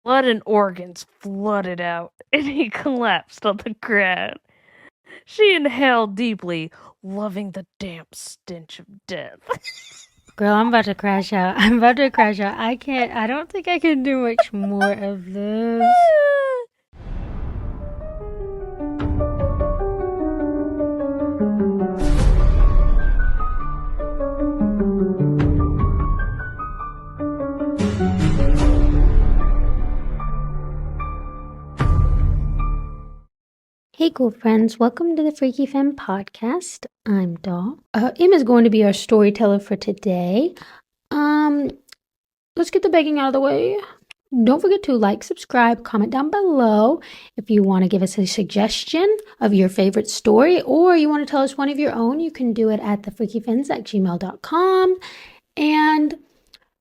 Blood and organs flooded out, and he collapsed on the ground. She inhaled deeply, loving the damp stench of death. Girl, I'm about to crash out. I don't think I can do much more of this. Hey, cool friends. Welcome to the Freaky Femme podcast. I'm Doll. Em is going to be our storyteller for today. Let's get the begging out of the way. Don't forget to like, subscribe, comment down below if you want to give us a suggestion of your favorite story or you want to tell us one of your own. You can do it at thefreakyfens@gmail.com. And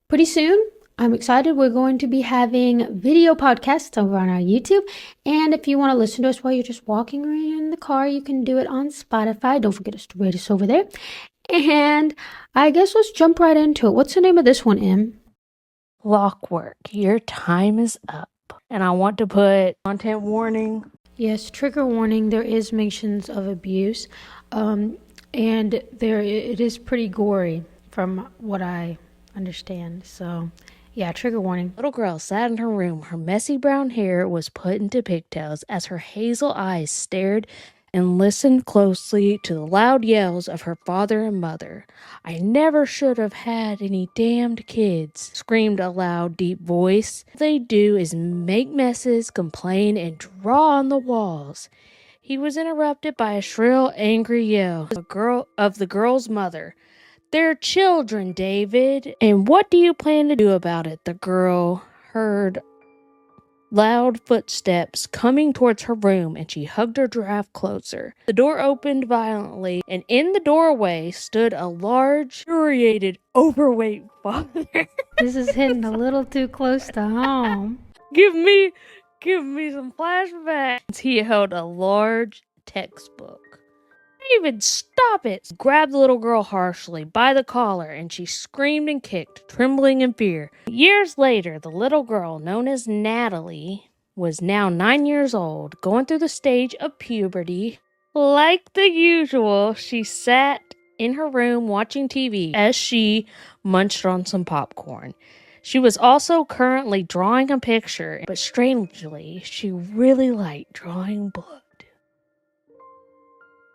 pretty soon, I'm excited. We're going to be having video podcasts over on our YouTube. And if you want to listen to us while you're just walking around in the car, you can do it on Spotify. Don't forget to rate us over there. And I guess let's jump right into it. What's the name of this one, Em? Clockwork, your time is up. And I want to put content warning. Yes, trigger warning. There is mentions of abuse. And it is pretty gory from what I understand. So, yeah, trigger warning. Little girl sat in her room. Her messy brown hair was put into pigtails as her hazel eyes stared and listened closely to the loud yells of her father and mother. "I never should have had any damned kids," screamed a loud, deep voice. "All they do is make messes, complain, and draw on the walls." He was interrupted by a shrill, angry yell of the girl's mother. "They're children, David. And what do you plan to do about it?" The girl heard loud footsteps coming towards her room, and she hugged her giraffe closer. The door opened violently, and in the doorway stood a large, infuriated, overweight father. This is hitting a little too close to home. Give me some flashbacks. He held a large textbook. "David, stop it!" Grabbed the little girl harshly by the collar, and she screamed and kicked, trembling in fear. Years later, the little girl, known as Natalie, was now 9 years old, going through the stage of puberty. Like the usual, she sat in her room watching TV as she munched on some popcorn. She was also currently drawing a picture, but strangely, she really liked drawing blood.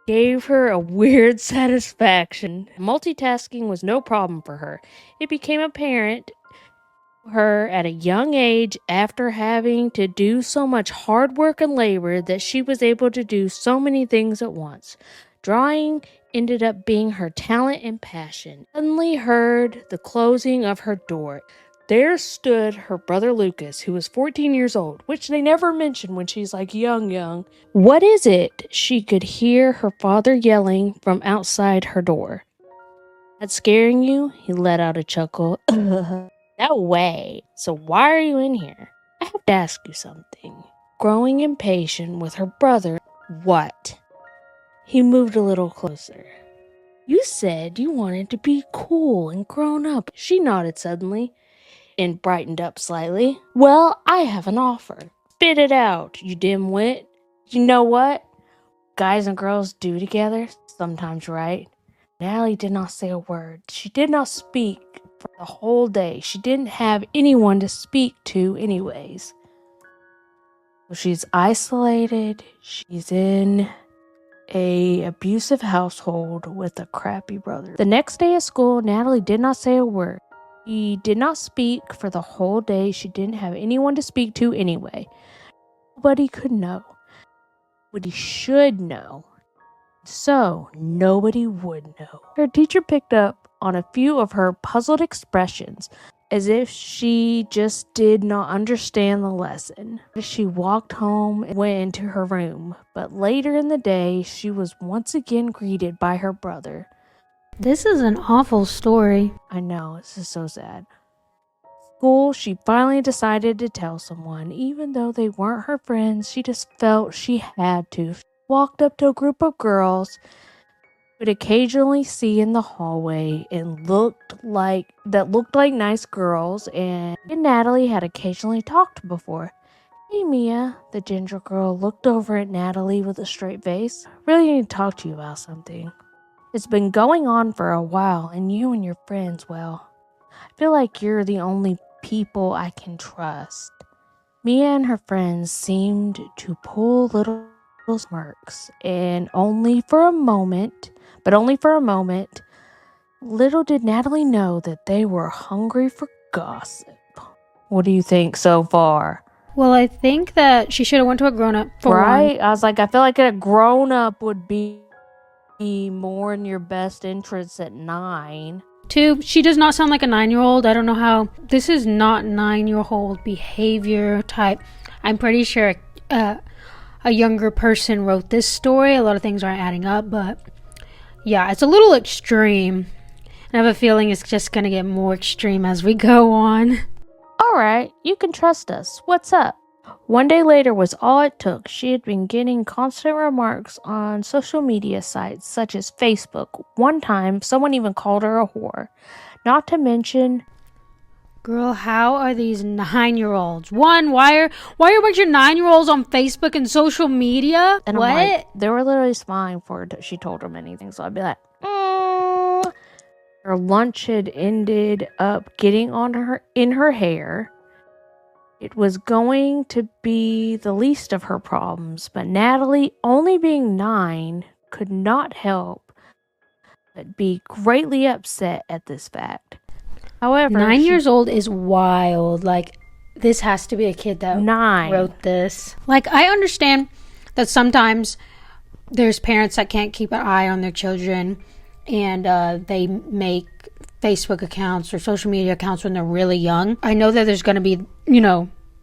Gave her a weird satisfaction. Multitasking was no problem for her. It became apparent to her at a young age, after having to do so much hard work and labor, that she was able to do so many things at once. Drawing ended up being her talent and passion. Suddenly heard the closing of her door. There stood her brother Lucas, who was 14 years old, which they never mention when she's like young. "What is it?" She could hear her father yelling from outside her door. "That's scaring you?" He let out a chuckle. "No way. So why are you in here?" "I have to ask you something." Growing impatient with her brother. "What?" He moved a little closer. "You said you wanted to be cool and grown up." She nodded suddenly and brightened up slightly. "Well, I have an offer." "Spit it out, you dimwit." "You know what guys and girls do together sometimes, right?" Natalie did not say a word. She did not speak for the whole day. She didn't have anyone to speak to anyways. So she's isolated. She's in a abusive household with a crappy brother. The next day at school, Natalie did not say a word. She did not speak for the whole day. She didn't have anyone to speak to anyway. Nobody could know. Nobody should know. So nobody would know. Her teacher picked up on a few of her puzzled expressions, as if she just did not understand the lesson. She walked home and went into her room, but later in the day, she was once again greeted by her brother. This is an awful story. I know, this is so sad. School, she finally decided to tell someone. Even though they weren't her friends, she just felt she had to. She walked up to a group of girls would occasionally see in the hallway and looked like nice girls, and Natalie had occasionally talked before. Hey Mia, the ginger girl looked over at Natalie with a straight face. Really need to talk to you about something. It's been going on for a while, and you and your friends, well, I feel like you're the only people I can trust. Mia and her friends seemed to pull little smirks, and only for a moment, little did Natalie know that they were hungry for gossip. What do you think so far? Well, I think that she should have went to a grown-up for Right? I was like, I feel like a grown-up would be more in your best interests at 9. 2, she does not sound like a 9-year-old. I don't know how. This is not 9-year-old behavior type. I'm pretty sure a younger person wrote this story. A lot of things aren't adding up, but yeah, it's a little extreme. And I have a feeling it's just going to get more extreme as we go on. Alright, you can trust us. What's up? One day later was all it took. She had been getting constant remarks on social media sites such as Facebook. One time, someone even called her a whore. Not to mention, Girl, how are these 9-year-olds? One, why are a bunch of 9-year-olds on Facebook and social media? and What? I'm like, they were literally smiling for her. She told them anything, so I'd be like, Her lunch had ended up getting on in her hair. It was going to be the least of her problems, but Natalie, only being 9, could not help but be greatly upset at this fact. However, 9 years old is wild. Like, this has to be a kid that 9 wrote this. Like, I understand that sometimes there's parents that can't keep an eye on their children, and they make Facebook accounts or social media accounts when they're really young. I know that there's going to be,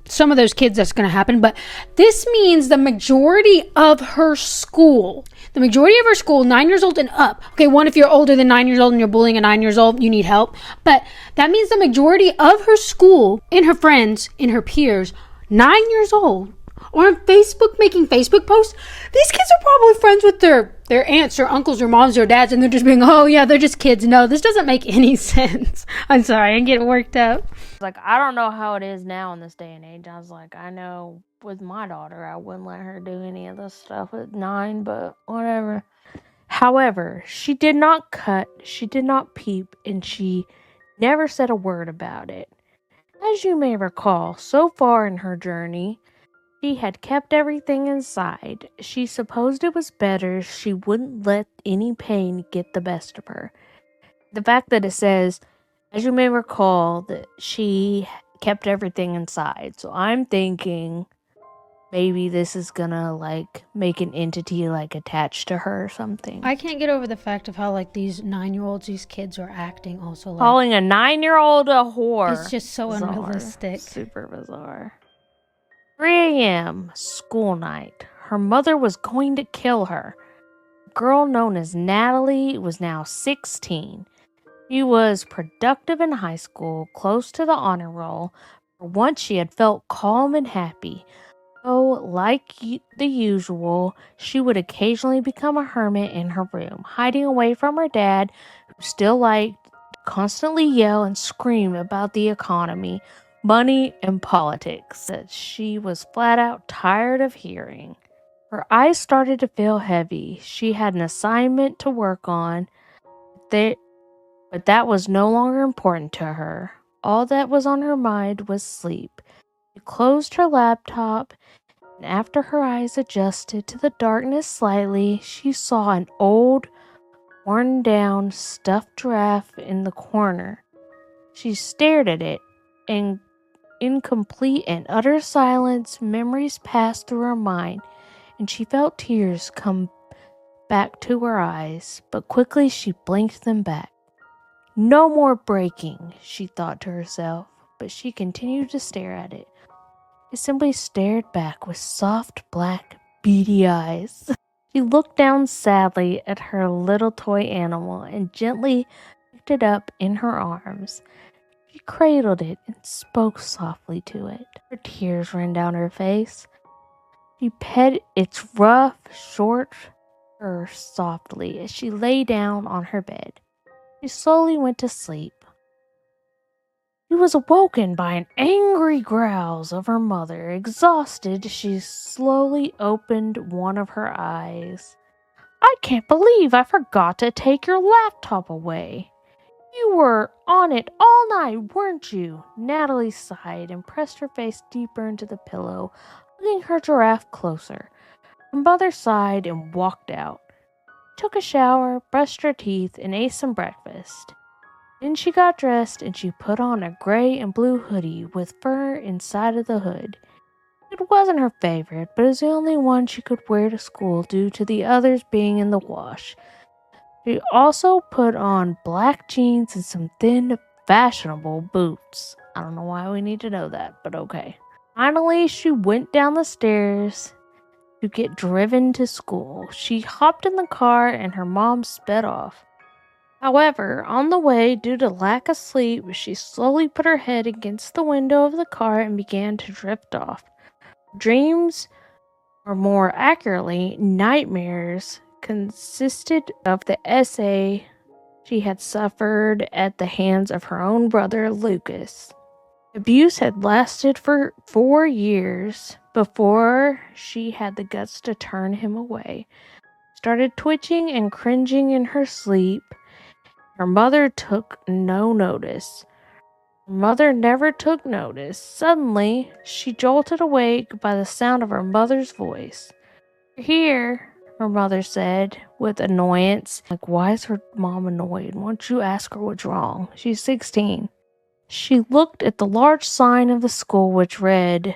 some of those kids that's going to happen, but this means the majority of her school, 9 years old and up. Okay, one, if you're older than 9 years old and you're bullying a 9 years old, you need help. But that means the majority of her school, in her friends, in her peers, 9 years old, or on Facebook making Facebook posts. These kids are probably friends with their aunts or uncles or moms or dads, and they're just being, oh yeah, they're just kids. No, this doesn't make any sense. I'm sorry, I'm getting worked up. like, I don't know how it is now in this day and age. I was like, I know with my daughter, I wouldn't let her do any of this stuff at 9, but whatever. However, she did not cut, she did not peep, and she never said a word about it. As you may recall, so far in her journey, she had kept everything inside. She supposed it was better she wouldn't let any pain get the best of her. The fact that it says, as you may recall, that she kept everything inside. So I'm thinking maybe this is gonna, make an entity, attached to her or something. I can't get over the fact of how, these 9-year-olds, these kids are acting also. Calling a 9-year-old a whore. It's just so bizarre. unrealistic. Super bizarre. 3 a.m., school night. Her mother was going to kill her. A girl known as Natalie was now 16. She was productive in high school, close to the honor roll. For once, she had felt calm and happy. Though, like the usual, she would occasionally become a hermit in her room, hiding away from her dad, who still liked to constantly yell and scream about the economy, money, and politics that she was flat out tired of hearing. Her eyes started to feel heavy. She had an assignment to work on, but that was no longer important to her. All that was on her mind was sleep. She closed her laptop, and after her eyes adjusted to the darkness slightly, she saw an old, worn-down, stuffed giraffe in the corner. She stared at it, and in complete and utter silence, memories passed through her mind, and she felt tears come back to her eyes, but quickly she blinked them back. No more breaking, she thought to herself, but she continued to stare at it. It simply stared back with soft, black, beady eyes. She looked down sadly at her little toy animal and gently picked it up in her arms. She cradled it and spoke softly to it. Her tears ran down her face. She pet its rough, short her softly as she lay down on her bed. She slowly went to sleep. She was awoken by an angry growls of her mother. Exhausted, she slowly opened one of her eyes. I can't believe I forgot to take your laptop away. You were on it all night, weren't you? Natalie sighed and pressed her face deeper into the pillow, hugging her giraffe closer. Her mother sighed and walked out. She took a shower, brushed her teeth, and ate some breakfast. Then she got dressed and she put on a gray and blue hoodie with fur inside of the hood. It wasn't her favorite, but it was the only one she could wear to school due to the others being in the wash. She also put on black jeans and some thin, fashionable boots. I don't know why we need to know that, but okay. Finally, she went down the stairs to get driven to school. She hopped in the car and her mom sped off. However, on the way, due to lack of sleep, she slowly put her head against the window of the car and began to drift off. Dreams, or more accurately, nightmares, consisted of the essay she had suffered at the hands of her own brother, Lucas. Abuse had lasted for 4 years before she had the guts to turn him away. Started twitching and cringing in her sleep. Her mother took no notice. Her mother never took notice. Suddenly, she jolted awake by the sound of her mother's voice. Here, her mother said with annoyance. Like, why is her mom annoyed? Why don't you ask her what's wrong? She's 16. She looked at the large sign of the school which read,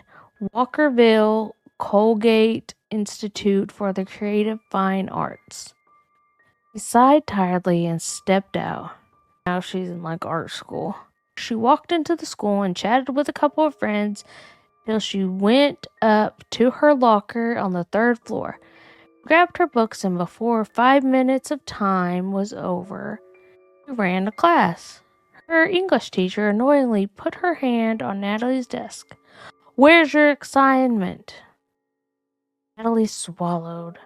Walkerville Colgate Institute for the Creative Fine Arts. She sighed tiredly and stepped out. Now she's in like art school. She walked into the school and chatted with a couple of friends till she went up to her locker on the 3rd floor. Grabbed her books, and before 5 minutes of time was over, she ran to class. Her English teacher annoyingly put her hand on Natalie's desk. Where's your assignment? Natalie swallowed.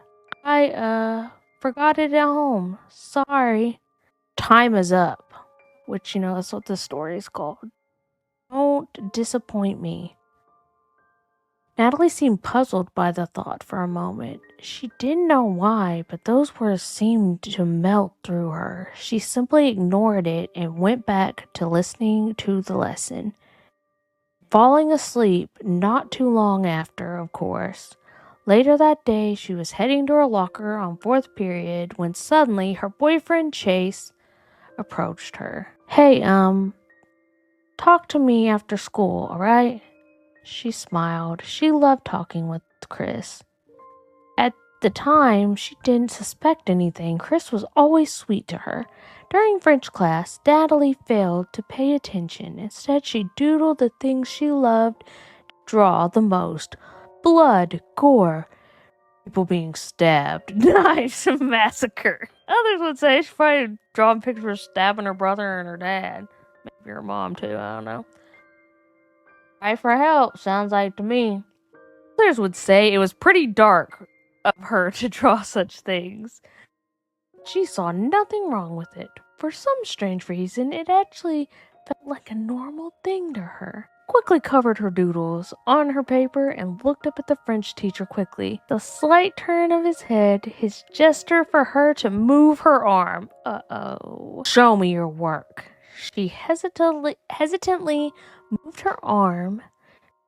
I forgot it at home. Sorry. Time is up. Which, that's what the story is called. Don't disappoint me. Natalie seemed puzzled by the thought for a moment. She didn't know why, but those words seemed to melt through her. She simply ignored it and went back to listening to the lesson. Falling asleep not too long after, of course. Later that day, she was heading to her locker on 4th period when suddenly her boyfriend Chase approached her. Hey, talk to me after school, alright? She smiled. She loved talking with Chris. At the time, she didn't suspect anything. Chris was always sweet to her. During French class, Natalie failed to pay attention. Instead, she doodled the things she loved to draw the most. Blood, gore, people being stabbed, knives, and massacre. Others would say she probably drawing pictures of stabbing her brother and her dad. Maybe her mom too, I don't know. Cry for help, sounds like to me. Others would say it was pretty dark of her to draw such things. She saw nothing wrong with it. For some strange reason, it actually felt like a normal thing to her. Quickly covered her doodles on her paper and looked up at the French teacher quickly. The slight turn of his head, his gesture for her to move her arm. Uh-oh. Show me your work. She hesitantly moved her arm,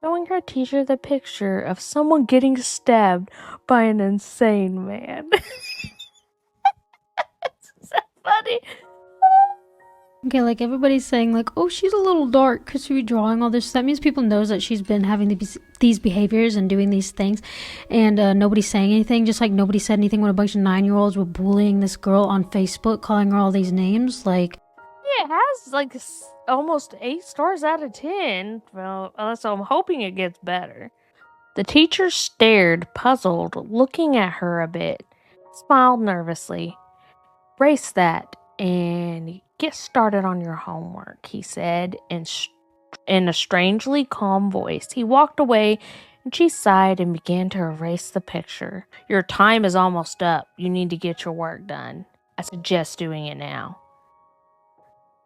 showing her teacher the picture of someone getting stabbed by an insane man. Is that funny? Okay, like everybody's saying, like, oh, she's a little dark because she's drawing all this. That means people knows that she's been having these behaviors and doing these things, and nobody's saying anything. Just like nobody said anything when a bunch of 9-year-olds were bullying this girl on Facebook, calling her all these names. Like, yeah, it has like almost 8 stars out of 10. Well, so I'm hoping it gets better. The teacher stared, puzzled, looking at her a bit. Smiled nervously. Brace that and get started on your homework, he said in a strangely calm voice. He walked away and she sighed and began to erase the picture. Your time is almost up. You need to get your work done. I suggest doing it now.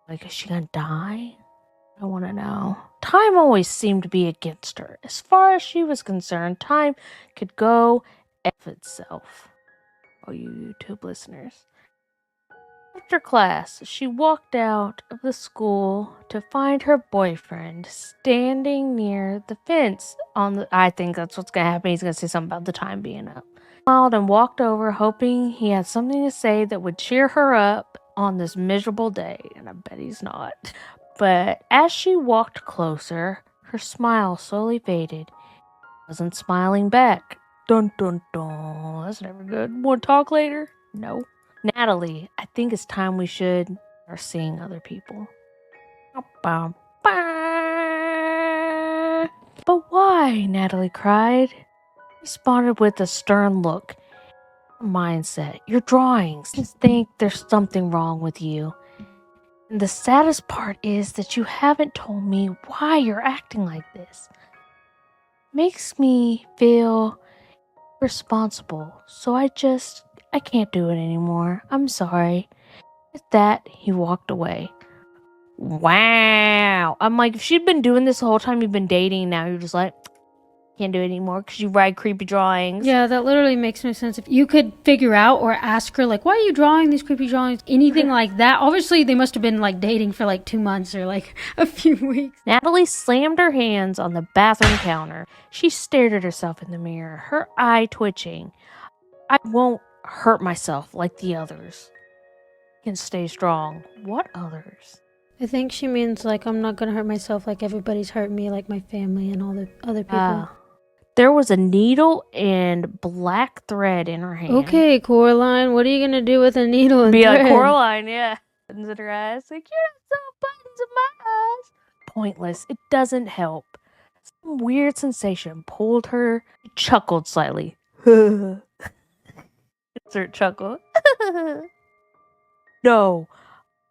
Like, is she gonna die? I want to know. Time always seemed to be against her. As far as she was concerned, time could go F itself. Oh, you YouTube listeners. After class, she walked out of the school to find her boyfriend standing near the fence I think that's what's gonna happen. He's gonna say something about the time being up. Smiled and walked over, hoping he had something to say that would cheer her up on this miserable day, and I bet he's not. But as she walked closer, her smile slowly faded. He wasn't smiling back. Dun dun dun. That's never good. Want to talk later? No. Natalie, I think it's time we should start seeing other people. But why? Natalie cried. He responded with a stern look. Mindset. Your drawings think there's something wrong with you. And the saddest part is that you haven't told me why you're acting like this. Makes me feel responsible. So I can't do it anymore. I'm sorry. With that, he walked away. Wow. I'm like, if she'd been doing this the whole time you've been dating, now you're just like, can't do it anymore because you write creepy drawings. Yeah, that literally makes no sense. If you could figure out or ask her, like, why are you drawing these creepy drawings? Anything like that. Obviously, they must have been, like, dating for, like, 2 months or, like, a few weeks. Natalie slammed her hands on the bathroom counter. She stared at herself in the mirror, her eye twitching. I won't hurt myself like the others. I can stay strong. What others? I think she means, like, I'm not gonna hurt myself like everybody's hurt me, like my family and all the other people. There was a needle and black thread in her hand. Okay, Coraline, what are you gonna do with a needle and Be thread? like, Coraline, yeah. Buttons in her eyes. Like, you're so buttons in my eyes. Pointless. It doesn't help. Some weird sensation pulled her. She chuckled slightly. Insert chuckle. No,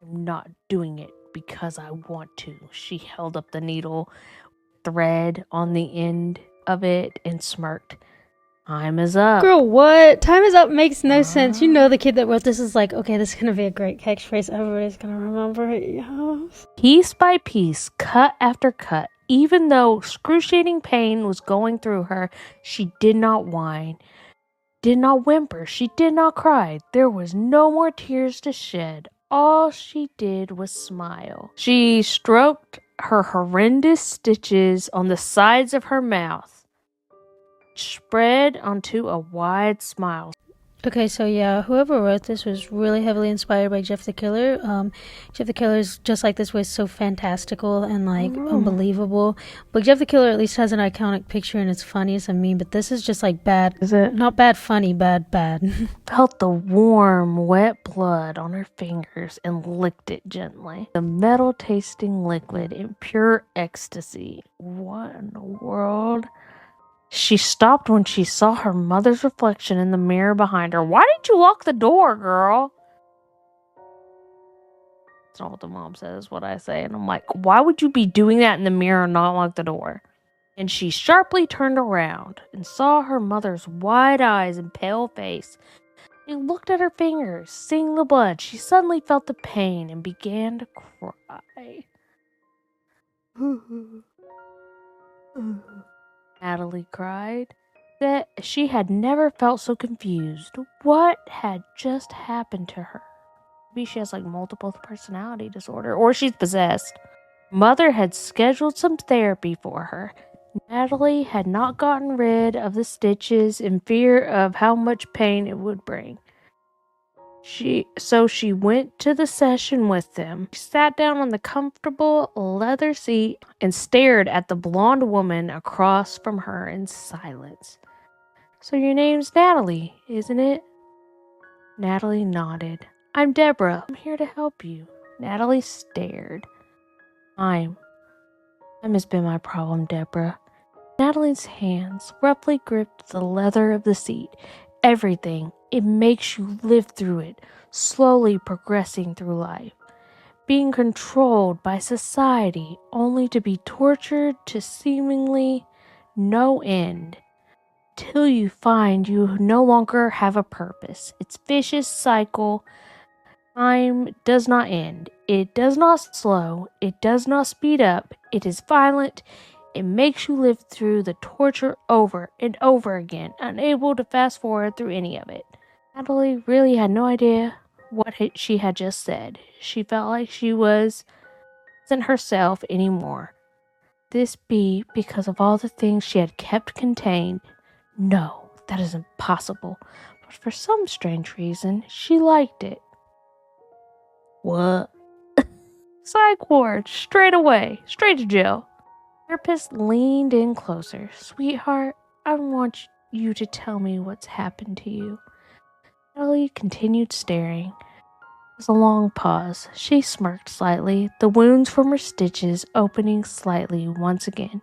I'm not doing it because I want to. She held up the needle thread on the end of it and smirked. Time is up. Girl, what? Time is up makes no sense. You know the kid that wrote this is like, okay, this is gonna be a great catchphrase. Everybody's gonna remember it. Yes. Piece by piece, cut after cut, even though excruciating pain was going through her, she did not whine, did not whimper, she did not cry. There was no more tears to shed. All she did was smile. She stroked her horrendous stitches on the sides of her mouth, spread onto a wide smile. Okay, so yeah, whoever wrote this was really heavily inspired by Jeff the Killer. Jeff the Killer's Just Like This was so fantastical and like unbelievable. But Jeff the Killer at least has an iconic picture and it's funny as a meme. But this is just like bad. Is it? Not bad, funny, bad. Felt the warm, wet blood on her fingers and licked it gently. The metal-tasting liquid in pure ecstasy. What in the world? She stopped when she saw her mother's reflection in the mirror behind her. Why didn't you lock the door, girl? That's not what the mom says, what I say. And I'm like, why would you be doing that in the mirror and not lock the door? And she sharply turned around and saw her mother's wide eyes and pale face. She looked at her fingers, seeing the blood. She suddenly felt the pain and began to cry. Natalie cried. That she had never felt so confused. What had just happened to her? Maybe she has like multiple personality disorder, or she's possessed. Mother had scheduled some therapy for her. Natalie had not gotten rid of the stitches in fear of how much pain it would bring. So she went to the session with them. She sat down on the comfortable leather seat and stared at the blonde woman across from her in silence. So your name's Natalie, isn't it? Natalie nodded. I'm Deborah. I'm here to help you. Natalie stared. Time has been my problem, Deborah. Natalie's hands roughly gripped the leather of the seat. Everything. It makes you live through it, slowly progressing through life. Being controlled by society only to be tortured to seemingly no end. Till you find you no longer have a purpose. It's vicious cycle. Time does not end. It does not slow. It does not speed up. It is violent. It makes you live through the torture over and over again, unable to fast forward through any of it. Natalie really had no idea what she had just said. She felt like she wasn't herself anymore. This be because of all the things she had kept contained? No, that is impossible. But for some strange reason, she liked it. What? Psych ward, straight away, straight to jail. The therapist leaned in closer. Sweetheart, I want you to tell me what's happened to you. Natalie continued staring. There was a long pause. She smirked slightly, the wounds from her stitches opening slightly once again.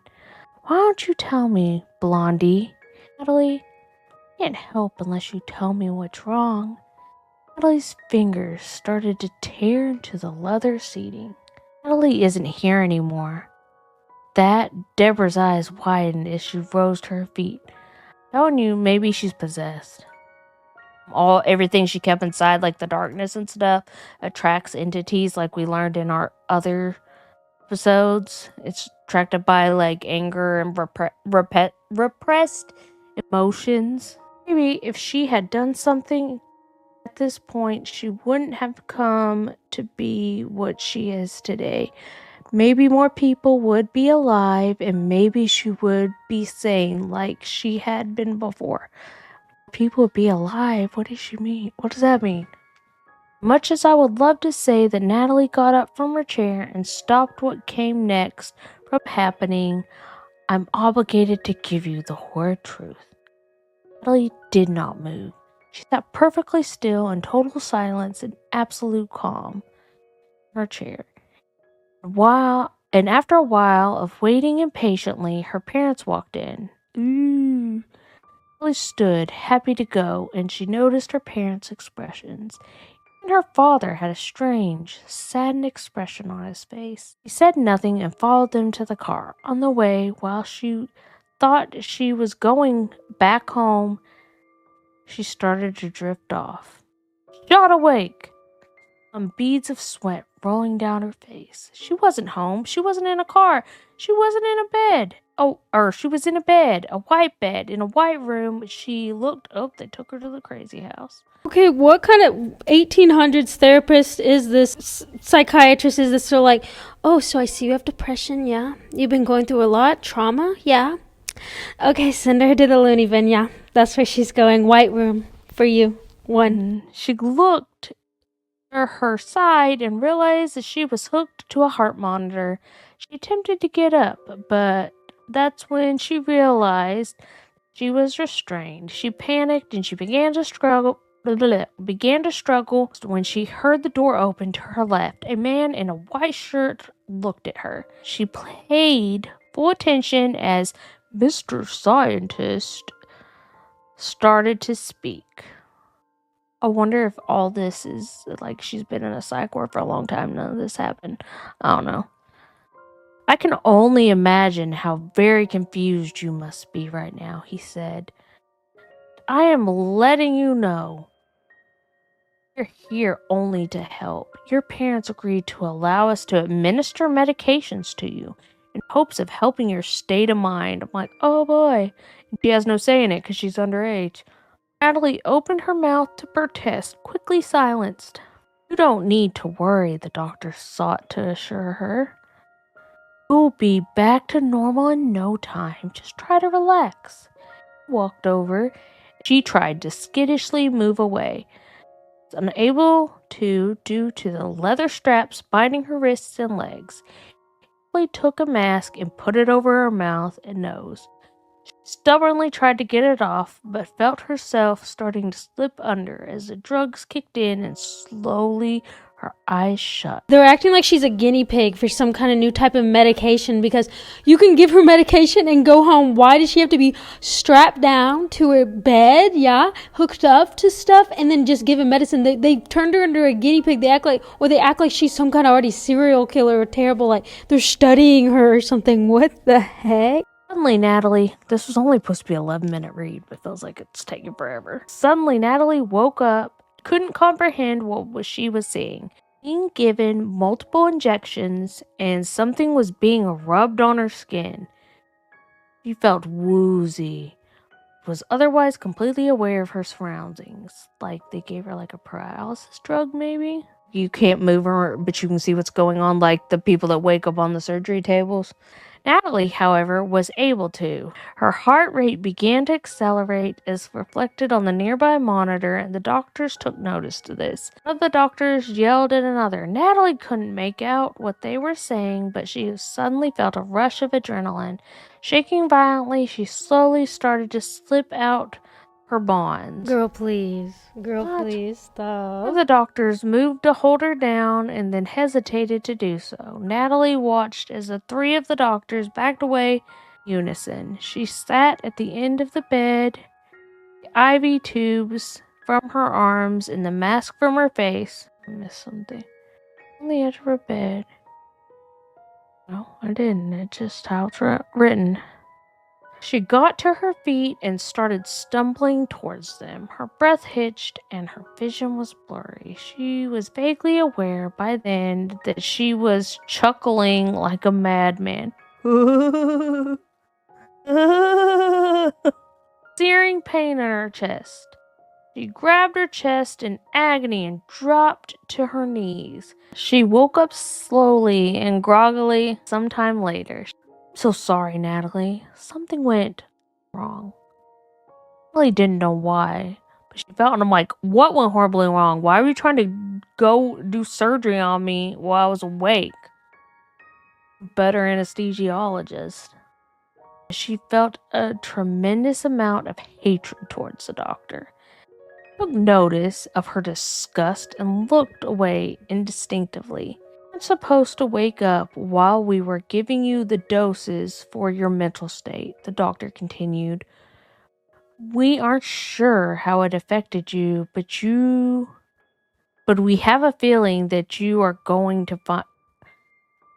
Why don't you tell me, Blondie? Natalie, I can't help unless you tell me what's wrong. Natalie's fingers started to tear into the leather seating. Natalie isn't here anymore. Deborah's eyes widened as she rose to her feet. Telling you, maybe she's possessed. Everything she kept inside, like the darkness and stuff, attracts entities like we learned in our other episodes. It's attracted by like anger and repressed emotions. Maybe if she had done something at this point, she wouldn't have come to be what she is today. Maybe more people would be alive, and maybe she would be sane like she had been before. People would be alive? What does she mean? What does that mean? Much as I would love to say that Natalie got up from her chair and stopped what came next from happening, I'm obligated to give you the horrid truth. Natalie did not move. She sat perfectly still in total silence and absolute calm in her chair. And after a while of waiting impatiently, her parents walked in. Natalie stood, happy to go, and she noticed her parents' expressions. And her father had a strange, saddened expression on his face. He said nothing and followed them to the car. On the way, while she thought she was going back home, she started to drift off. Shot awake! Beads of sweat rolling down her face. She wasn't home. She wasn't in a car. She wasn't in a bed. She was in a bed, a white bed, in a white room. She looked up. They took her to the crazy house. Okay, what kind of 1800s therapist is this? Psychiatrist is this? So like, oh, so I see you have depression, yeah? You've been going through a lot? Trauma? Yeah? Okay, send her to the loony bin, yeah. That's where she's going. White room for you. One. She looked at her side and realized that she was hooked to a heart monitor. She attempted to get up, but that's when she realized she was restrained. She panicked and she began to struggle when she heard the door open to her left. A man in a white shirt looked at her. She paid full attention as Mr. Scientist started to speak. I wonder if all this is like she's been in a psych ward for a long time. None of this happened. I don't know. I can only imagine how very confused you must be right now, he said. I am letting you know. You're here only to help. Your parents agreed to allow us to administer medications to you in hopes of helping your state of mind. I'm like, oh boy. She has no say in it because she's underage. Natalie opened her mouth to protest, quickly silenced. You don't need to worry, the doctor sought to assure her. You'll be back to normal in no time. Just try to relax. He walked over. She tried to skittishly move away. Unable to due to the leather straps binding her wrists and legs. She took a mask and put it over her mouth and nose. She stubbornly tried to get it off, but felt herself starting to slip under as the drugs kicked in and slowly her eyes shut. They're acting like she's a guinea pig for some kind of new type of medication because you can give her medication and go home. Why does she have to be strapped down to her bed, yeah, hooked up to stuff, and then just give her medicine? They turned her into a guinea pig. They act like she's some kind of already serial killer or terrible, like they're studying her or something. What the heck? Suddenly, Natalie, this was only supposed to be an 11-minute read, but feels like it's taking forever. Suddenly, Natalie woke up, couldn't comprehend what she was seeing. Being given multiple injections, and something was being rubbed on her skin. She felt woozy, was otherwise completely aware of her surroundings. Like they gave her like a paralysis drug, maybe? You can't move her, but you can see what's going on, like the people that wake up on the surgery tables. Natalie, however, was able to. Her heart rate began to accelerate as reflected on the nearby monitor, and the doctors took notice to this. One of the doctors yelled at another. Natalie couldn't make out what they were saying, but she suddenly felt a rush of adrenaline. Shaking violently, she slowly started to slip out her bonds. Girl, please. Girl, What? please, One of stop. the doctors moved to hold her down and then hesitated to do so. Natalie watched as the three of the doctors backed away in unison. She sat at the end of the bed, the IV tubes from her arms and the mask from her face. I missed something. On the edge of her bed. No, I didn't. It's just how it's written. She got to her feet and started stumbling towards them. Her breath hitched and her vision was blurry. She was vaguely aware by then that she was chuckling like a madman. Searing pain in her chest. She grabbed her chest in agony and dropped to her knees. She woke up slowly and groggily sometime later. So sorry, Natalie. Something went wrong. I really didn't know why, but she felt, and I'm like, what went horribly wrong? Why were you trying to go do surgery on me while I was awake? Better anesthesiologist. She felt a tremendous amount of hatred towards the doctor. Took notice of her disgust and looked away instinctively. You're not supposed to wake up while we were giving you the doses for your mental state, the doctor continued. We aren't sure how it affected you, but we have a feeling that you are going to find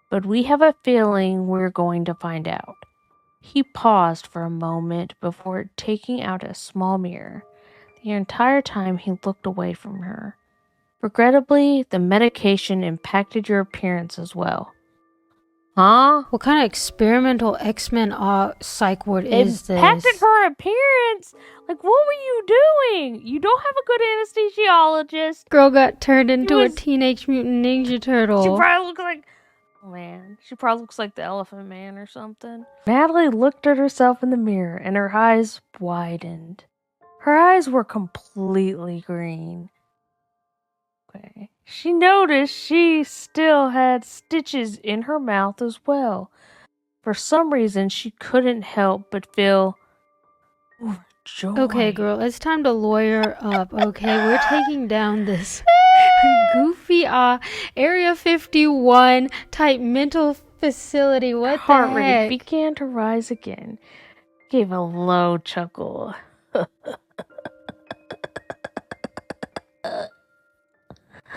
but we have a feeling we're going to find out. He paused for a moment before taking out a small mirror. The entire time he looked away from her. Regrettably, the medication impacted your appearance as well. Huh? What kind of experimental X-Men psych ward is this? Impacted her appearance? Like, what were you doing? You don't have a good anesthesiologist. Girl got turned into a Teenage Mutant Ninja Turtle. She probably looks like... Oh, man. She probably looks like the Elephant Man or something. Natalie looked at herself in the mirror, and her eyes widened. Her eyes were completely green. Okay. She noticed she still had stitches in her mouth as well. For some reason, she couldn't help but feel overjoyed. Okay, girl, it's time to lawyer up, okay? We're taking down this goofy Area 51 type mental facility. What Heart the rate heck? began to rise again. Gave a low chuckle.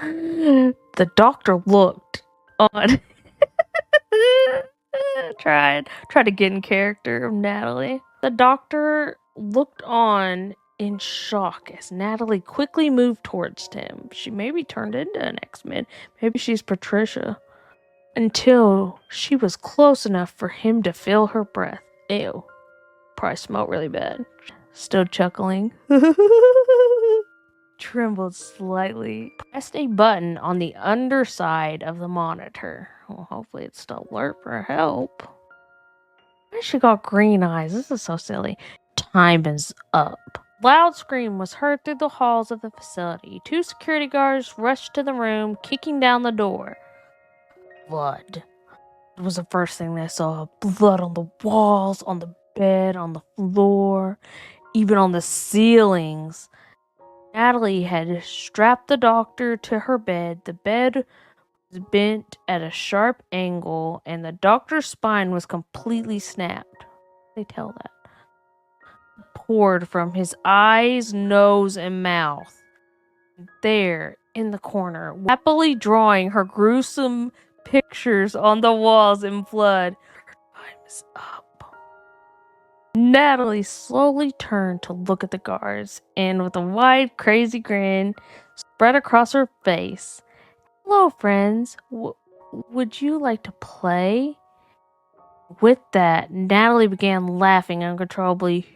The doctor looked on. tried to get in character of Natalie. The doctor looked on in shock as Natalie quickly moved towards him. She maybe turned into an X-Men. Maybe she's Patricia. Until she was close enough for him to feel her breath. Ew. Probably smelled really bad. Still chuckling. Trembled slightly. Pressed a button on the underside of the monitor. Well, hopefully it's still alert for help. Why she got green eyes? This is so silly. Time is up. Loud scream was heard through the halls of the facility. 2 security guards rushed to the room, kicking down the door. Blood. It was the first thing they saw. Blood on the walls, on the bed, on the floor, even on the ceilings. Natalie had strapped the doctor to her bed. The bed was bent at a sharp angle, and the doctor's spine was completely snapped. They tell that. Poured from his eyes, nose, and mouth. There, in the corner, happily drawing her gruesome pictures on the walls in blood. Her time is up. Natalie slowly turned to look at the guards, and with a wide, crazy grin spread across her face, "Hello, friends. Would you like to play?" With that, Natalie began laughing uncontrollably.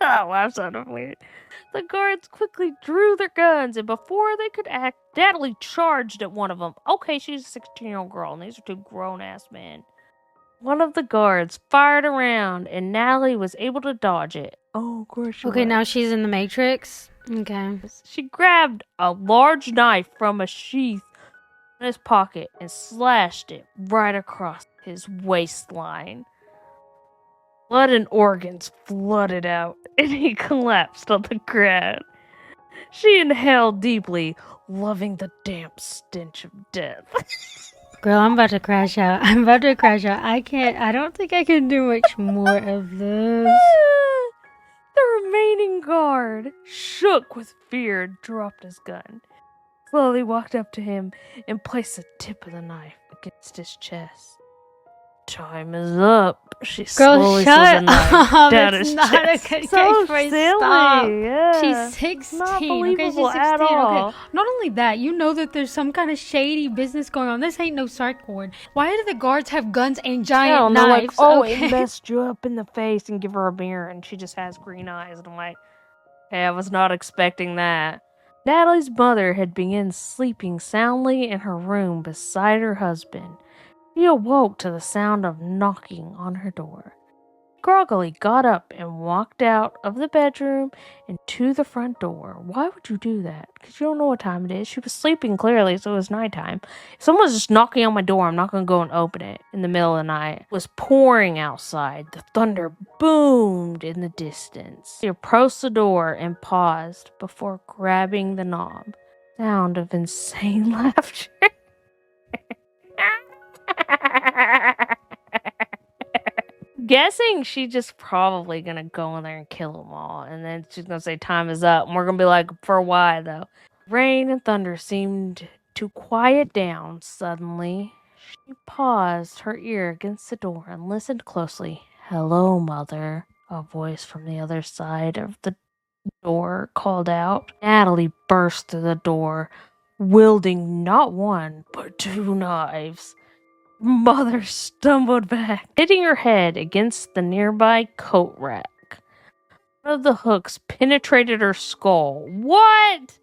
Oh, wow, sounded weird. The guards quickly drew their guns, and before they could act, Natalie charged at one of them. Okay, she's a 16-year-old girl, and these are two grown-ass men. One of the guards fired around, and Natalie was able to dodge it. Oh, of course she Okay, was. now she's in the Matrix. Okay. She grabbed a large knife from a sheath in his pocket and slashed it right across his waistline. Blood and organs flooded out, and he collapsed on the ground. She inhaled deeply, loving the damp stench of death. Girl, I'm about to crash out. I don't think I can do much more of this. The remaining guard, shook with fear, dropped his gun, slowly walked up to him, and placed the tip of the knife against his chest. "Time is up." She slowly slid the knife down his chest. Not a good So catchphrase. silly. Stop. Yeah. She's 16. Not Okay, she's believable 16. at all. Okay. Not only that, you know that there's some kind of shady business going on. This ain't no psych ward. Why do the guards have guns and giant They're knives? like, okay. It messed you up in the face, and give her a mirror, and she just has green eyes. And I'm like, hey, I was not expecting that. Natalie's mother had begun sleeping soundly in her room beside her husband. She awoke to the sound of knocking on her door. Groggily got up and walked out of the bedroom and to the front door. Why would you do that? Because you don't know what time it is. She was sleeping clearly, so it was nighttime. If someone's just knocking on my door, I'm not going to go and open it in the middle of the night. It was pouring outside. The thunder boomed in the distance. She approached the door and paused before grabbing the knob. Sound of insane laughter. Guessing she just probably gonna go in there and kill them all, and then she's gonna say time is up, and we're gonna be like, for why though? Rain and thunder seemed to quiet down suddenly. She paused, her ear against the door, and listened closely. "Hello, mother," a voice from the other side of the door called out. Natalie burst through the door, wielding not one, but two knives. Mother stumbled back, hitting her head against the nearby coat rack. One of the hooks penetrated her skull. What?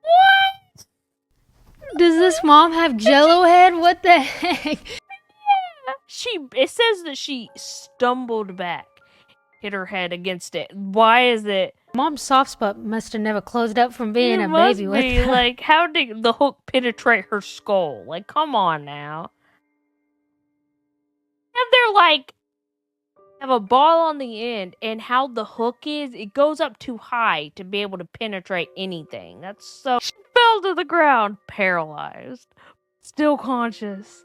What? Does this mom have jello head? What the heck? It says that she stumbled back, hit her head against it. Why is it? Mom's soft spot must have never closed up from being It a must baby. be like, how did the hook penetrate her skull? Like, come on now. And they're like, have a ball on the end, and how the hook is, it goes up too high to be able to penetrate anything. That's so. She fell to the ground, paralyzed, still conscious,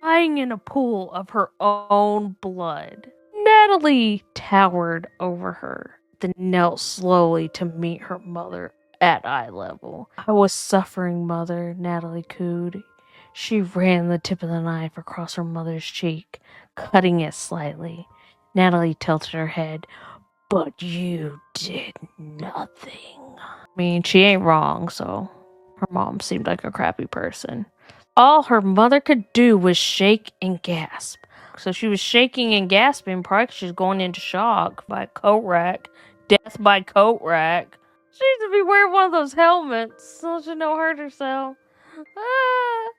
lying in a pool of her own blood. Natalie towered over her, then knelt slowly to meet her mother at eye level. "I was suffering, mother," Natalie cooed. She ran the tip of the knife across her mother's cheek, cutting it slightly. Natalie tilted her head. "But you did nothing." I mean, she ain't wrong, so her mom seemed like a crappy person. All her mother could do was shake and gasp. So she was shaking and gasping, probably 'cause she's going into shock by coat rack. Death by coat rack. She needs to be wearing one of those helmets so she don't hurt herself. Ah.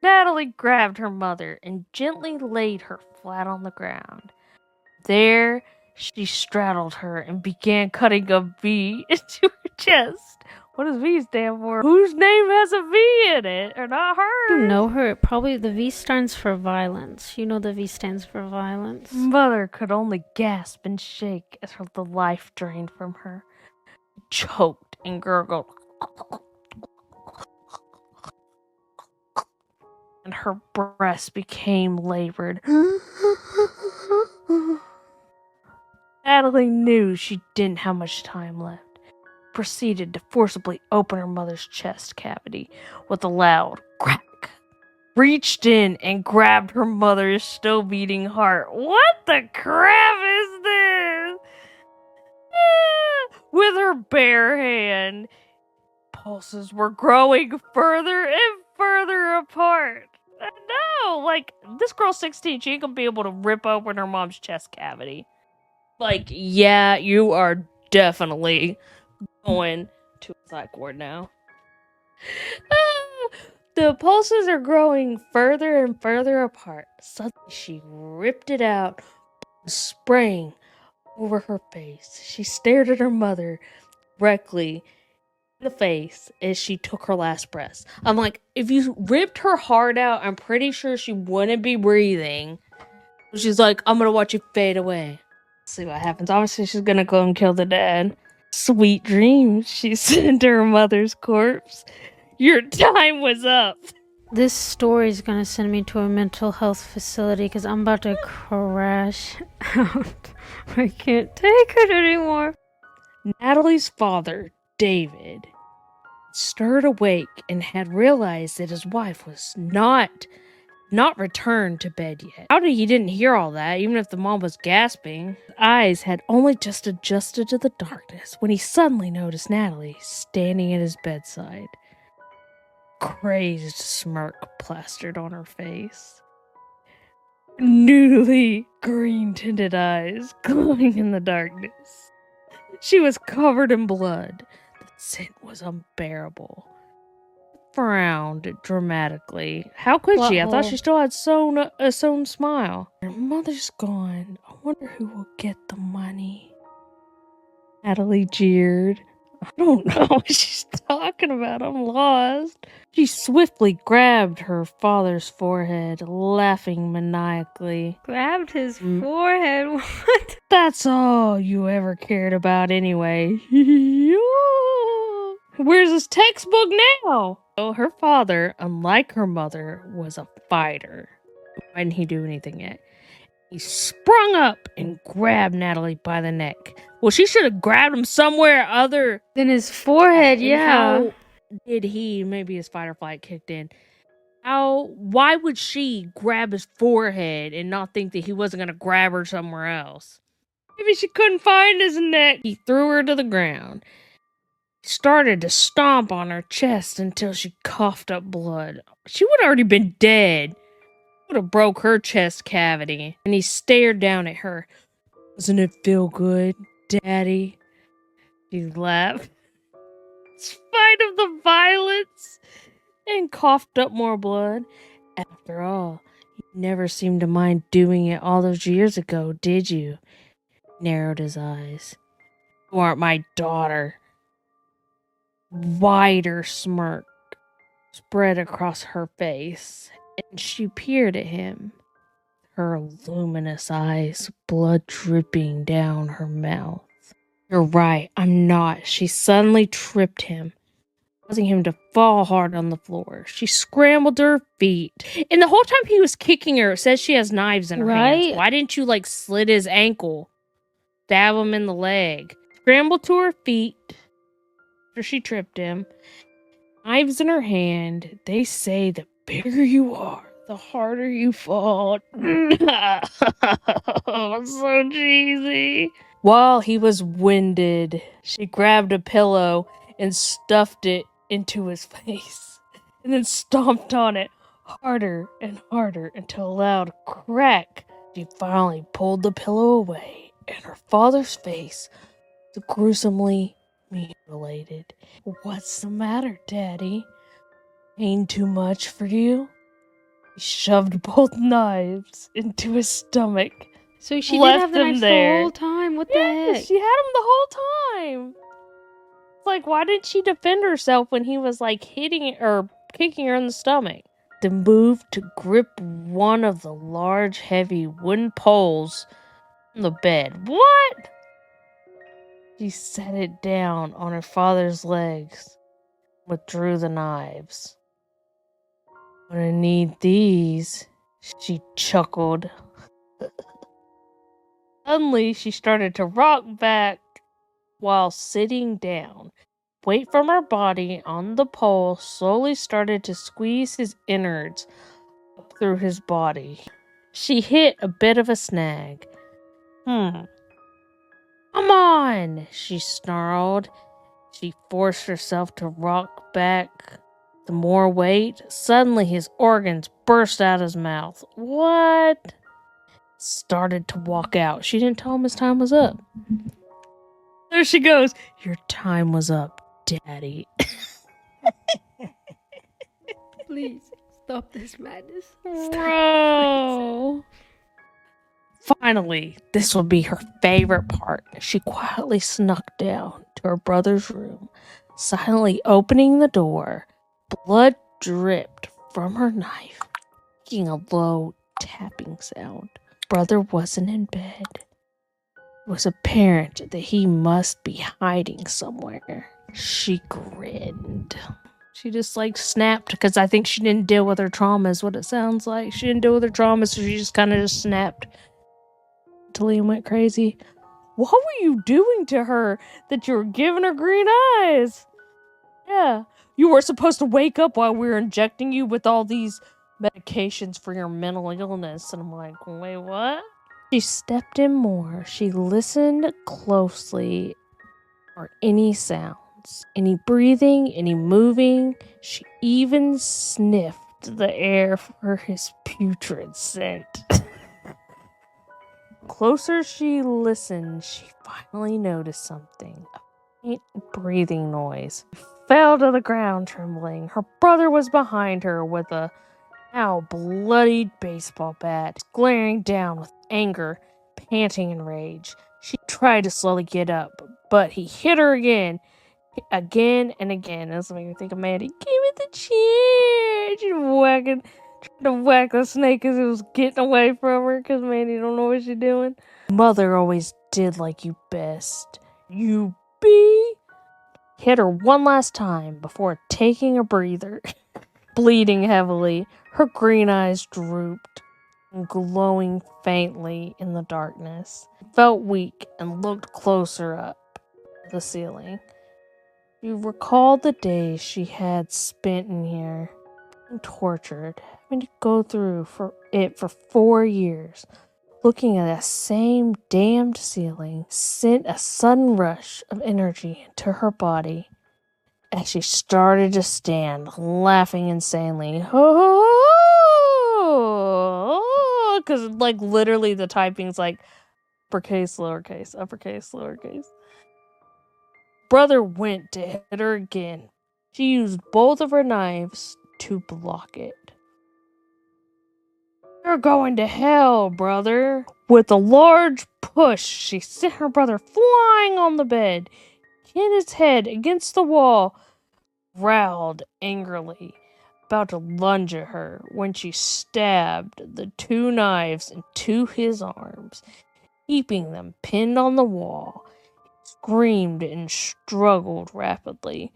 Natalie grabbed her mother and gently laid her flat on the ground. There, she straddled her and began cutting a V into her chest. What does V stand for? Whose name has a V in it? Or not her? You know her. Probably the V stands for violence. You know the V stands for violence. Mother could only gasp and shake as the life drained from her. Choked and gurgled. And her breast became labored. Natalie knew she didn't have much time left. Proceeded to forcibly open her mother's chest cavity with a loud crack. reached in and grabbed her mother's still beating heart. What the crap is this? With her bare hand. Pulses were growing further and further apart. No, like, this girl's 16. She ain't gonna be able to rip open her mom's chest cavity. Like, yeah, you are definitely going to a psych ward now. The pulses are growing further and further apart. Suddenly, she ripped it out, sprang over her face. She stared at her mother directly in the face as she took her last breath. I'm like, if you ripped her heart out, I'm pretty sure she wouldn't be breathing. She's like, I'm gonna watch you fade away. Let's see what happens. Obviously, she's gonna go and kill the dad. Sweet dreams, she said to her mother's corpse. Your time was up. This story is gonna send me to a mental health facility because I'm about to crash out. I can't take it anymore. Natalie's father, David, stirred awake and had realized that his wife was not returned to bed yet. How did he didn't hear all that, even if the mom was gasping? His eyes had only just adjusted to the darkness when he suddenly noticed Natalie standing at his bedside. Crazed smirk plastered on her face. Noodly green-tinted eyes glowing in the darkness. She was covered in blood. The scent was unbearable. Frowned dramatically. How could she? I thought she still had a sewn smile. Her mother's gone. I wonder who will get the money. Natalie jeered. I don't know what she's talking about. I'm lost. She swiftly grabbed her father's forehead, laughing maniacally. Grabbed his forehead? What? That's all you ever cared about anyway. Where's his textbook now? So her father, unlike her mother, was a fighter. Why didn't he do anything yet? He sprung up and grabbed Natalie by the neck. Well, she should have grabbed him somewhere other than his forehead, and yeah. How did he? Maybe his fight or flight kicked in. Why would she grab his forehead and not think that he wasn't going to grab her somewhere else? Maybe she couldn't find his neck. He threw her to the ground. He started to stomp on her chest until she coughed up blood. She would have already been dead. Would have broke her chest cavity. And he stared down at her. Doesn't it feel good, Daddy? She laughed. In spite of the violence. And coughed up more blood. After all, you never seemed to mind doing it all those years ago, did you? He narrowed his eyes. You aren't my daughter. Wider smirk spread across her face, and she peered at him, her luminous eyes, blood dripping down her mouth. You're right, I'm not. She suddenly tripped him, causing him to fall hard on the floor. She scrambled to her feet, and the whole time he was kicking her, it says she has knives in her hands. Why didn't you, slit his ankle? Stab him in the leg. Scrambled to her feet after she tripped him. Knives in her hand. They say the bigger you are, the harder you fall. So cheesy. While he was winded, she grabbed a pillow and stuffed it into his face, and then stomped on it harder and harder until a loud crack. She finally pulled the pillow away, and her father's face was gruesomely mutilated. What's the matter, Daddy? Pain too much for you? He shoved both knives into his stomach. So she did have the knives the whole time. What the heck? She had them the whole time. It's like, why did she defend herself when he was hitting or kicking her in the stomach? Then moved to grip one of the large, heavy wooden poles on the bed. What? She set it down on her father's legs, withdrew the knives. Gonna need these, she chuckled. Suddenly, she started to rock back while sitting down. Weight from her body on the pole slowly started to squeeze his innards through his body. She hit a bit of a snag. Come on, she snarled. She forced herself to rock back the more weight. Suddenly his organs burst out of his mouth. What? Started to walk out. She didn't tell him his time was up. There she goes. Your time was up, Daddy. Please stop this madness. Bro. Finally, this would be her favorite part. She quietly snuck down to her brother's room, silently opening the door. Blood dripped from her knife, making a low tapping sound. Brother wasn't in bed. It was apparent that he must be hiding somewhere. She grinned. She just snapped because I think she didn't deal with her trauma is what it sounds like. She didn't deal with her trauma, so she just kind of just snapped. Liam went crazy. What were you doing to her that you were giving her green eyes? Yeah. You were supposed to wake up while we were injecting you with all these medications for your mental illness. And I'm like, wait, what? She stepped in more. She listened closely for any sounds, any breathing, any moving. She even sniffed the air for his putrid scent. Closer she listened, she finally noticed something. A faint breathing noise. She fell to the ground trembling. Her brother was behind her with a now bloodied baseball bat, glaring down with anger, panting in rage. She tried to slowly get up, but he hit her again and again. That's making me think of Mandy. Give me the chair! She's trying to whack the snake as it was getting away from her because Mandy don't know what she's doing. Mother always did like you best. You be? Hit her one last time before taking a breather. Bleeding heavily, her green eyes drooped, glowing faintly in the darkness. She felt weak and looked closer up at the ceiling. She recalled the days she had spent in here, being tortured, having to go through for 4 years. Looking at that same damned ceiling sent a sudden rush of energy into her body as she started to stand, laughing insanely. Because, literally the typing's uppercase, lowercase, uppercase, lowercase. Brother went to hit her again. She used both of her knives to block it. You're going to hell, brother. With a large push, she sent her brother flying on the bed, hit his head against the wall, growled angrily, about to lunge at her when she stabbed the 2 knives into his arms, keeping them pinned on the wall. He screamed and struggled rapidly.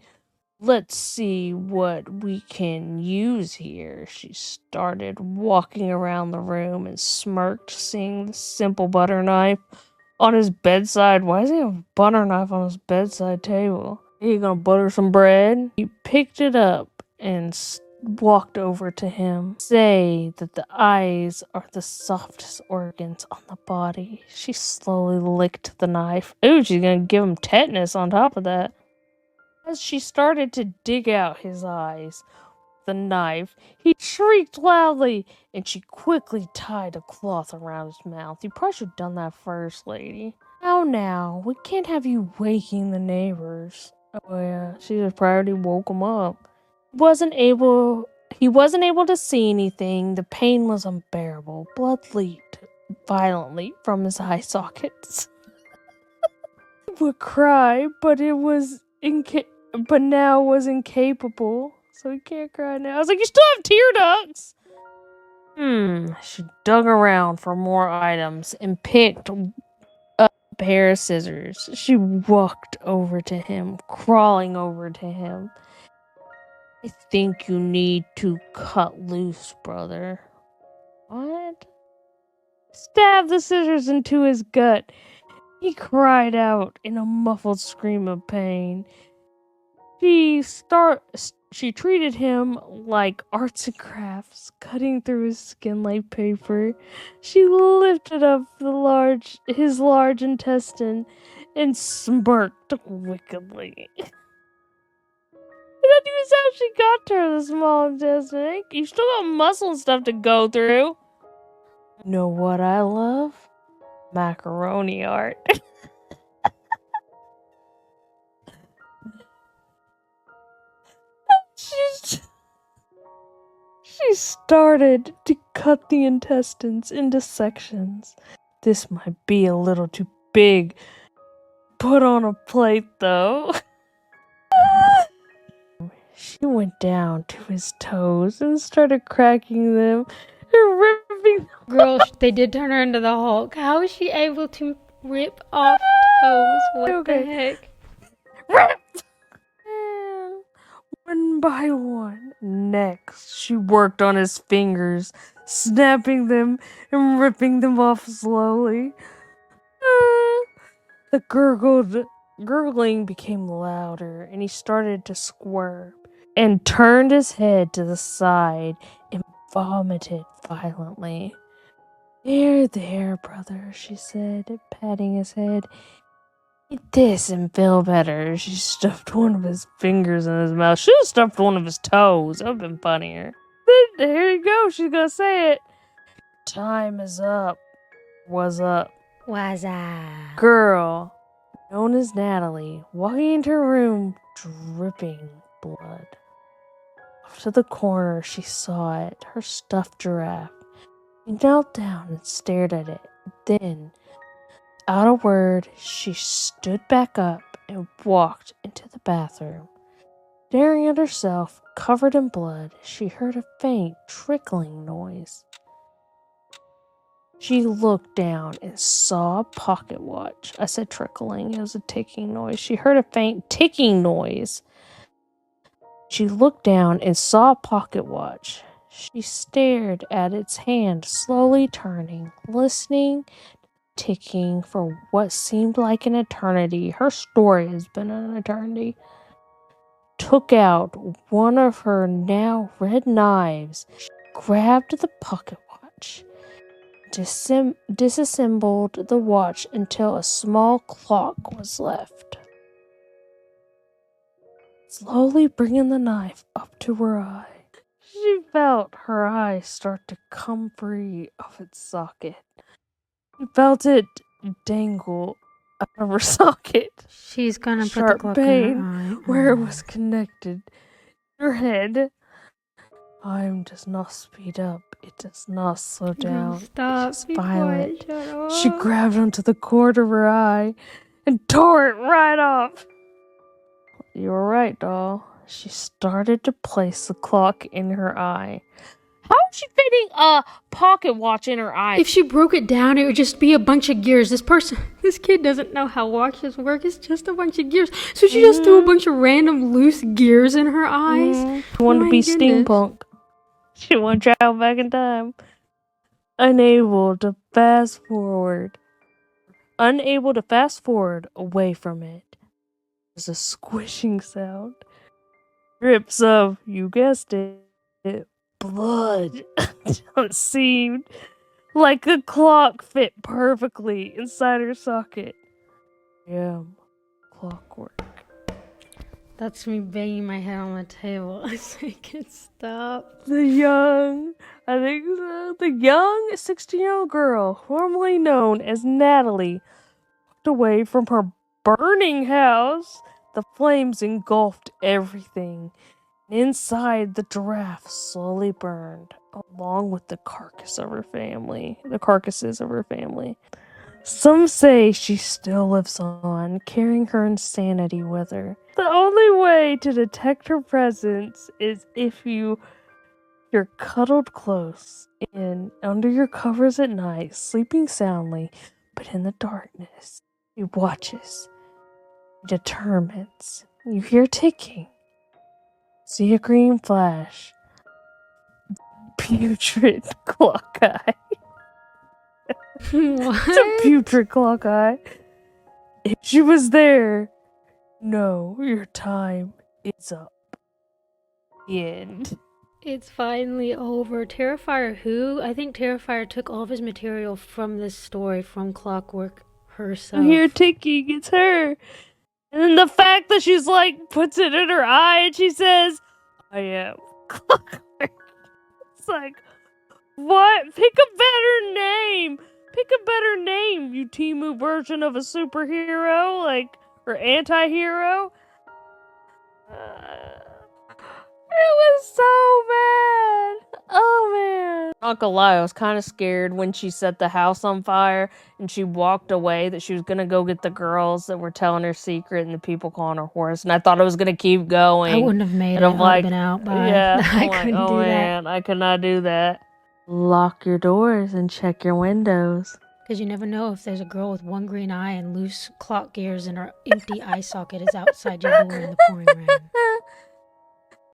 Let's see what we can use here. She started walking around the room and smirked, seeing the simple butter knife on his bedside. Why does he have a butter knife on his bedside table? Are you gonna butter some bread? He picked it up and walked over to him. Say that the eyes are the softest organs on the body. She slowly licked the knife. Ooh, she's gonna give him tetanus on top of that. As she started to dig out his eyes with the knife, he shrieked loudly, and she quickly tied a cloth around his mouth. You probably should have done that first, lady. Now, we can't have you waking the neighbors. Oh yeah, she just probably woke him up. He wasn't able to see anything. The pain was unbearable. Blood leaked violently from his eye sockets. He would cry, but now was incapable, so he can't cry now. I was like, you still have tear ducts! She dug around for more items and picked up a pair of scissors. She walked over to him, crawling over to him. I think you need to cut loose, brother. What? Stab the scissors into his gut. He cried out in a muffled scream of pain. She treated him like arts and crafts, cutting through his skin like paper. She lifted up his large intestine and smirked wickedly. That is how she got to her, the small intestine. You still got muscle and stuff to go through. You know what I love? Macaroni art. She started to cut the intestines into sections. This might be a little too big. Put on a plate, though. She went down to his toes and started cracking them and ripping. Girl, they did turn her into the Hulk. How is she able to rip off toes? What the heck? Rip! One by one. Next, she worked on his fingers, snapping them and ripping them off slowly. The gurgling became louder, and he started to squirm and turned his head to the side and vomited violently. There, brother, she said, patting his head. Eat this and feel better. She stuffed one of his fingers in his mouth. Should have stuffed one of his toes. That would have been funnier. Then, here you go. She's gonna say it. Time is up. Was up. Was up. Girl, known as Natalie, walking into her room, dripping blood. Off to the corner, she saw it. Her stuffed giraffe. She knelt down and stared at it. Then, without a word, she stood back up and walked into the bathroom. Staring at herself, covered in blood, she heard a faint trickling noise. She looked down and saw a pocket watch. I said trickling, it was a ticking noise. She heard a faint ticking noise. She looked down and saw a pocket watch. She stared at its hand slowly turning, listening, ticking for what seemed like an eternity. Her story has been an eternity. Took out one of her now red knives, grabbed the pocket watch, disassembled the watch until a small clock was left. Slowly bringing the knife up to her eye, she felt her eye start to come free of its socket. She felt it dangle out of her socket. She's gonna Sharp put the clock pain in her eye. where it was connected. Her head. Time does not speed up. It does not slow down. Stop. It is violent. She grabbed onto the cord of her eye and tore it right off. You were right, doll. She started to place the clock in her eye. How is she fitting a pocket watch in her eye? If she broke it down, it would just be a bunch of gears. This kid doesn't know how watches work. It's just a bunch of gears. So she just threw a bunch of random loose gears in her eyes. She wanted to be steampunk. She wanted to travel back in time. Unable to fast forward away from it. There's a squishing sound. Drips of, you guessed it, blood. It seemed like the clock fit perfectly inside her socket. Clockwork. That's me banging my head on the table. I can't stop. The young 16-year-old girl, formerly known as Natalie, walked away from her burning house. The flames engulfed everything. Inside, the giraffe slowly burned, along with the carcasses of her family. Some say she still lives on, carrying her insanity with her. The only way to detect her presence is if you're cuddled close in under your covers at night, sleeping soundly, but in the darkness. She watches. She determines. You hear ticking. See a green flash. Putrid clock eye. What? It's a putrid clock eye. If she was there, know your time It's up. The end. It's finally over. Terrifier who? I think Terrifier took all of his material from this story from Clockwork herself. And here Tiki gets her. And then the fact that she's like, puts it in her eye and she says, I am Clockwork. It's like, what? Pick a better name. Pick a better name, you Temu version of a superhero, like, or anti-hero. It was so bad. Oh man. Not gonna lie, I was kind of scared when she set the house on fire and she walked away that she was gonna go get the girls that were telling her secret and the people calling her horse. And I thought I was gonna keep going. I wouldn't have made and it. I'm like, I'd been out by. yeah, I I'm like, couldn't oh do man, that. I could not do that. Lock your doors and check your windows. Because you never know if there's a girl with one green eye and loose clock gears and her empty eye socket is outside your door in the pouring rain.